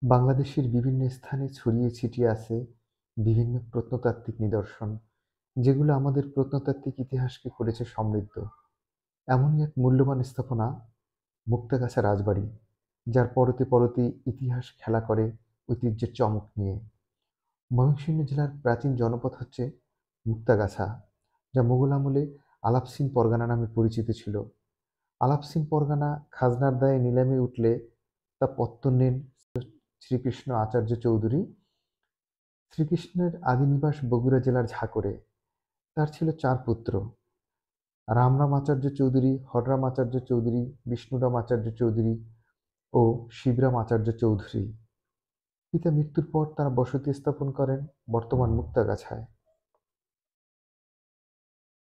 বাংলাদেশের বিভিন্ন স্থানে ছড়িয়ে ছিটিয়ে আছে বিভিন্ন প্রত্নতাত্ত্বিক নিদর্শন, যেগুলো আমাদের প্রত্নতাত্ত্বিক ইতিহাসকে করেছে সমৃদ্ধ। এমনই এক মূল্যবান স্থাপনা মুক্তাগাছা রাজবাড়ি, যার পরতে পরতে ইতিহাস খেলা করে ঐতিহ্যের চমক নিয়ে। ময়মনসিংহ জেলার প্রাচীন জনপদ হচ্ছে মুক্তাগাছা, যা মুঘল আমলে আলাপসিন পরগনা নামে পরিচিত ছিল। আলাপসিন পরগনা খাজনার দায়ে নিলামে উঠলে তা পত্তন নেন শ্রীকৃষ্ণ আচার্য চৌধুরী। শ্রীকৃষ্ণের আদি নিবাস বগুড়া জেলার ঝাকরে। তার ছিল ৪ পুত্র: রামরাম আচার্য চৌধুরী, হররাম আচার্য চৌধুরী, বিষ্ণুরাম আচার্য চৌধুরী ও শিবরাম আচার্য চৌধুরী। পিতা মৃত্যুর পর তারা বসতি স্থাপন করেন বর্তমান মুক্তাগাছায়।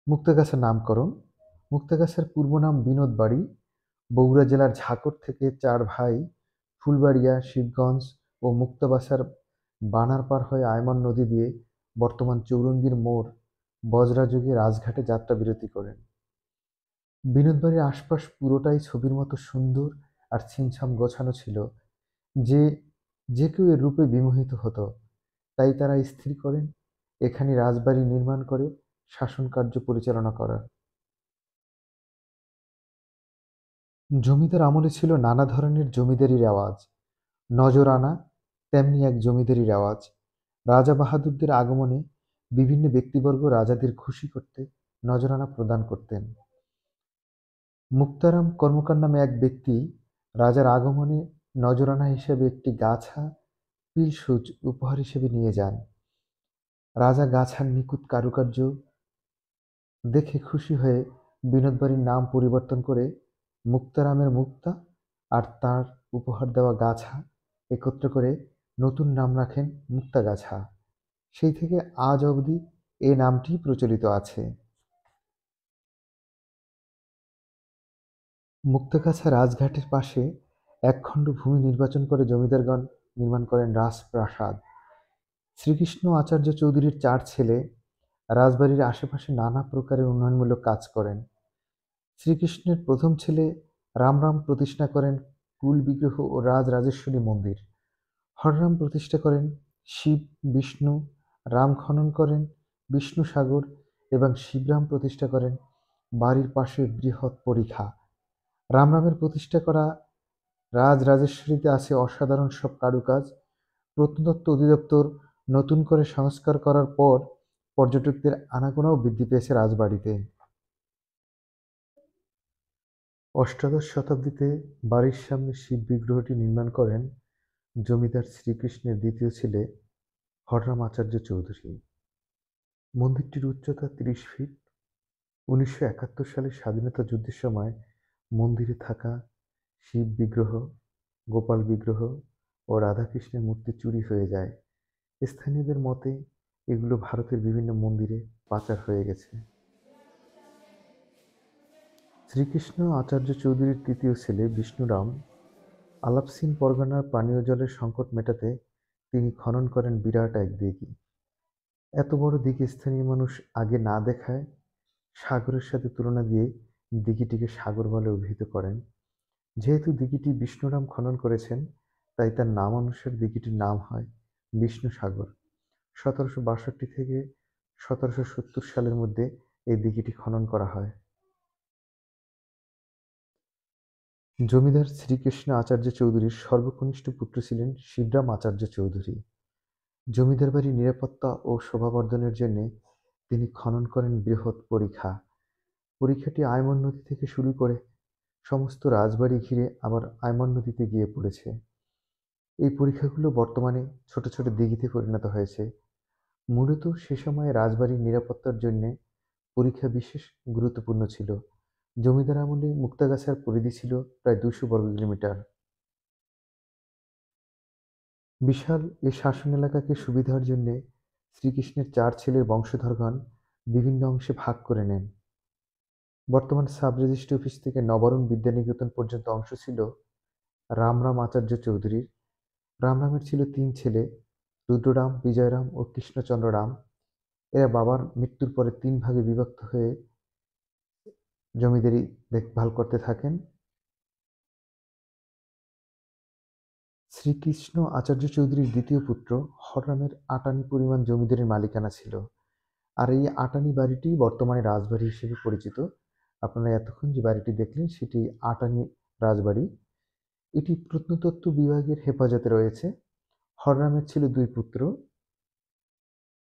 মুক্তাগাছার নামকরণ: মুক্তাগাছার পূর্ব নাম বিনোদ বাড়ি। বগুড়া জেলার ঝাকর থেকে ৪ ভাই ফুলবাড়িয়া, শিবগঞ্জ ও মুক্তাগাছার বানার পার হয়ে আয়মন নদী দিয়ে বর্তমান চৌরঙ্গীর মোড় বজরা যুগে রাজঘাটে যাত্রা বিরতি করেন। বিনোদবাড়ির আশপাশ পুরোটাই ছবির মতো সুন্দর আর ছিমছাম গোছানো ছিল, যে যে কেউ এর রূপে বিমোহিত হতো। তাই তারা স্থির করেন এখানে রাজবাড়ি নির্মাণ করে শাসন কার্য পরিচালনা করার। জমিদার আমলে ছিল নানা ধরনের জমিদারি রেওয়াজ। নজরানা তেমনি এক জমিদারি রেওয়াজ। রাজা বাহাদুরদের আগমনে বিভিন্ন ব্যক্তিবর্গ রাজাদের খুশি করতে নজরানা প্রদান করতেন। মুক্তারাম কর্মকার নামে এক ব্যক্তি রাজার আগমনে নজরানা হিসেবে একটি গাছা পিলসুচ উপহার হিসেবে নিয়ে যান। রাজা গাছার নিখুঁত কারুকার্য দেখে খুশি হয়ে বিনোদবাড়ির নাম পরিবর্তন করে মুক্তারামের মুক্তা আর তার উপহার দেওয়া গাছা একত্র করে নতুন নাম রাখেন মুক্তাগাছা। সেই থেকে আজ অবধি এই নামটি প্রচলিত আছে। মুক্তাগাছা রাজঘাটের পাশে একখণ্ড ভূমি নির্বাচন করে জমিদারগণ নির্মাণ করেন রাজপ্রাসাদ। শ্রীকৃষ্ণ আচার্য চৌধুরীর ৪ ছেলে রাজবাড়ির আশেপাশে নানা প্রকারের উন্নয়নমূলক কাজ করেন। শ্রীকৃষ্ণের প্রথম ছেলে রামরাম প্রতিষ্ঠা করেন কুল বিগ্রহ ও রাজরাজেশ্বরী মন্দির। হররাম প্রতিষ্ঠা করেন শিব বিষ্ণু, রাম খনন করেন বিষ্ণু সাগর এবং শিবরাম প্রতিষ্ঠা করেন বাড়ির পাশে বৃহৎ পরিখা। রামরামের প্রতিষ্ঠা করা রাজরাজেশ্বরীতে আছে অসাধারণ সব কারুকাজ। প্রত্নতত্ত্ব অধিদপ্তর নতুন করে সংস্কার করার পর পর্যটকদের আনাগোনাও বৃদ্ধি পেয়েছে রাজবাড়িতে। অষ্টাদশ শতাব্দীতে বাড়ির সামনে শিব বিগ্রহটি নির্মাণ করেন জমিদার শ্রীকৃষ্ণের দ্বিতীয় ছেলে হররাম আচার্য চৌধুরী। মন্দিরটির উচ্চতা ৩০ ফিট। ১৯৭১ সালে স্বাধীনতা যুদ্ধের সময় মন্দিরে থাকা শিব বিগ্রহ, গোপাল বিগ্রহ ও রাধাকৃষ্ণের মূর্তি চুরি হয়ে যায়। স্থানীয়দের মতে এগুলো ভারতের বিভিন্ন মন্দিরে পাচার হয়ে গেছে। শ্রীকৃষ্ণ আচার্য চৌধুরীর তৃতীয় ছেলে বিষ্ণুরাম আলাপসিন পরগনার পানীয় জলের সংকট মেটাতে তিনি খনন করেন বিরাট এক দিঘি। এত বড় দিঘি স্থানীয় মানুষ আগে না দেখায় সাগরের সাথে তুলনা দিয়ে দিঘিটিকে সাগর বলে অভিহিত করেন। যেহেতু দিঘিটি বিষ্ণুরাম খনন করেছেন, তাই তার নাম অনুসারে দিঘিটির নাম হয় বিষ্ণু সাগর। ১৭৬২ থেকে ১৭৭০ সালের মধ্যে এই দিঘিটি খনন করা হয়। জমিদার শ্রীকৃষ্ণ আচার্য চৌধুরীর সর্বকনিষ্ঠ পুত্র ছিলেন শিবরাম আচার্য চৌধুরী। জমিদার বাড়ির নিরাপত্তা ও শোভাবর্ধনের জন্য তিনি খনন করেন বৃহৎ পরিখা। পরিখাটি আয়মন নদী থেকে শুরু করে সমস্ত রাজবাড়ি ঘিরে আবার আয়মন নদীতে গিয়ে পড়েছে। এই পরিখাগুলো বর্তমানে ছোট ছোট দিঘিতে পরিণত হয়েছে। মূলত সে সময়ে রাজবাড়ির নিরাপত্তার জন্য পরিখা বিশেষ গুরুত্বপূর্ণ ছিল। জমিদার আমলে মুক্তাগাছার পরিধি ছিল প্রায় ২০০ বর্গ কিলোমিটার। বিশাল এ শাসন এলাকাকে সুবিধার জন্য শ্রীকৃষ্ণের ৪ ছেলের বংশধরগণ বিভিন্ন অংশে ভাগ করে নেন। বর্তমান সাব রেজিস্ট্রি অফিস থেকে নবারুণ বিদ্যানিকেতন পর্যন্ত অংশ ছিল রামরাম আচার্য চৌধুরীর। রামরামের ছিল ৩ ছেলে: রুদ্ররাম, বিজয়রাম ও কৃষ্ণচন্দ্র রাম। এরা বাবার মৃত্যুর পরে ৩ ভাগে বিভক্ত হয়ে জমিদারি দেখভাল করতে থাকেন। শ্রীকৃষ্ণ আচার্য চৌধুরীর দ্বিতীয় পুত্র হররামের আটানি পরিমাণ জমিদারির মালিকানা ছিল। আর এই আটানি বাড়িটি বর্তমানে রাজবাড়ি হিসেবে পরিচিত। আপনারা এতক্ষণ যে বাড়িটি দেখলেন সেটি আটানি রাজবাড়ি। এটি প্রত্নতত্ত্ব বিভাগের হেফাজতে রয়েছে। হররামের ছিল দুই পুত্র,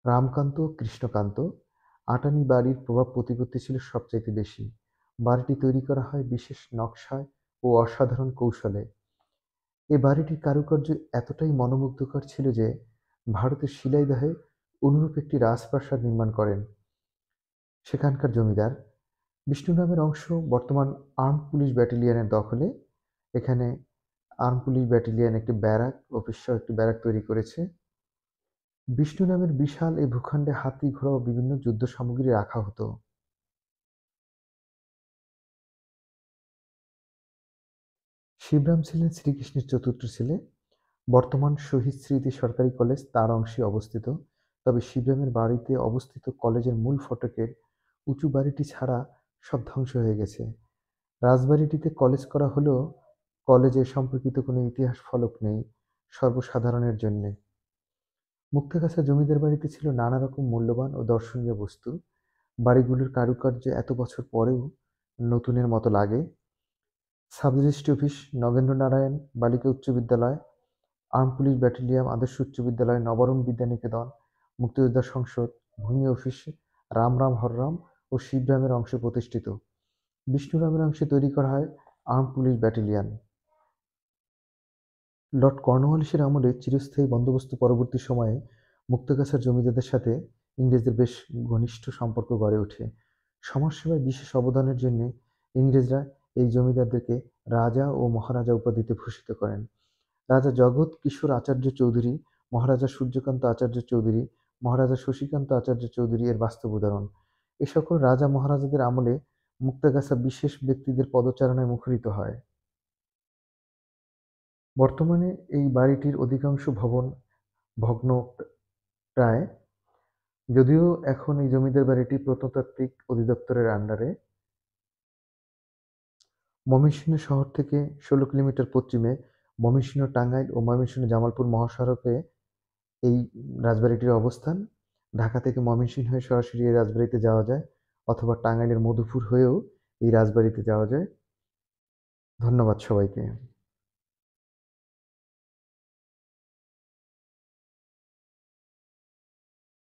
রামকান্ত ও কৃষ্ণকান্ত। আটানি বাড়ির প্রভাব প্রতিপত্তি ছিল সবচাইতে বেশি। বাড়িটি তৈরি করা হয় বিশেষ নকশায় ও অসাধারণ কৌশলে। এ বাড়িটির কারুকার্য এতটাই মনোমুগ্ধকর ছিল যে ভারতের শিলাইদহে অনুরূপ একটি রাজপ্রাসাদ নির্মাণ করেন সেখানকার জমিদার। বিষ্ণু নামের অংশ বর্তমান আর্মড পুলিশ ব্যাটালিয়নের দখলে। এখানে আর্মড পুলিশ ব্যাটালিয়ন একটি ব্যারাক অফিস সহ একটি ব্যারাক তৈরি করেছে। বিষ্ণু নামের বিশাল এই ভূখণ্ডে হাতি, ঘোড়া ও বিভিন্ন যুদ্ধ সামগ্রী রাখা হতো। শিবরাম ছিলেন শ্রীকৃষ্ণের চতুর্থ ছেলে। বর্তমান শহীদ স্মৃতি সরকারি কলেজ তার অংশে অবস্থিত। তবে শিবরামের বাড়িতে অবস্থিত কলেজের মূল ফটকের উঁচু বাড়িটি ছাড়া সব ধ্বংস হয়ে গেছে। রাজবাড়িটিতে কলেজ করা হলেও কলেজে সম্পর্কিত কোনো ইতিহাস ফলক নেই সর্বসাধারণের জন্যে। মুক্তাগাছা জমিদার বাড়িতে ছিল নানা রকম মূল্যবান ও দর্শনীয় বস্তু। বাড়িগুলোর কারুকার্য এত বছর পরেও নতুনের মতো লাগে। সাব রেজিস্ট্রি অফিস, নগেন্দ্রনারায়ণ বালিকা উচ্চ বিদ্যালয়, আর্মড পুলিশ ব্যাটালিয়ন আদর্শ উচ্চ বিদ্যালয়, নবরণ বিদ্যানিকেতন, মুক্তিযোদ্ধা সংসদ, ভূমি অফিস, রামরাম হররাম ও শিবরামের অংশে প্রতিষ্ঠিত। বিষ্ণুরামের অংশে তৈরি করা হয় আর্মড পুলিশ ব্যাটালিয়ন। লর্ড কর্নওয়ালিসের আমলে চিরস্থায়ী বন্দোবস্ত পরবর্তী সময়ে মুক্তাগাছার জমিদারদের সাথে ইংরেজদের বেশ ঘনিষ্ঠ সম্পর্ক গড়ে ওঠে। সমাজসেবায় বিশেষ অবদানের জন্য ইংরেজরা এই জমিদারদেরকে রাজা ও মহারাজা উপাধিতে ভূষিত করেন। রাজা জগৎ কিশোর আচার্য চৌধুরী, মহারাজা সূর্যকান্ত আচার্য চৌধুরী, মহারাজা শশীকান্ত আচার্য চৌধুরী এর বাস্তব উদাহরণ। এ সকল রাজা মহারাজাদের আমলে মুক্তাগাছা বিশেষ ব্যক্তিদের পদচারণায় মুখরিত হয়। বর্তমানে এই বাড়িটির অধিকাংশ ভবন ভগ্ন প্রায়, যদিও এখন এই জমিদার বাড়িটি প্রত্নতাত্ত্বিক অধিদপ্তরের আন্ডারে। ময়মনসিংহ শহর থেকে ১৬ কিলোমিটার পশ্চিমে ময়মনসিংহ টাঙ্গাইল ও ময়মনসিংহ জামালপুর মহাসড়কে এই রাজবাড়িটির অবস্থান। ঢাকা থেকে ময়মনসিংহ হয়ে সরাসরি এই রাজবাড়িতে যাওয়া যায়, অথবা টাঙ্গাইলের মধুপুর হয়েও এই রাজবাড়িতে যাওয়া যায়। ধন্যবাদ সবাইকে।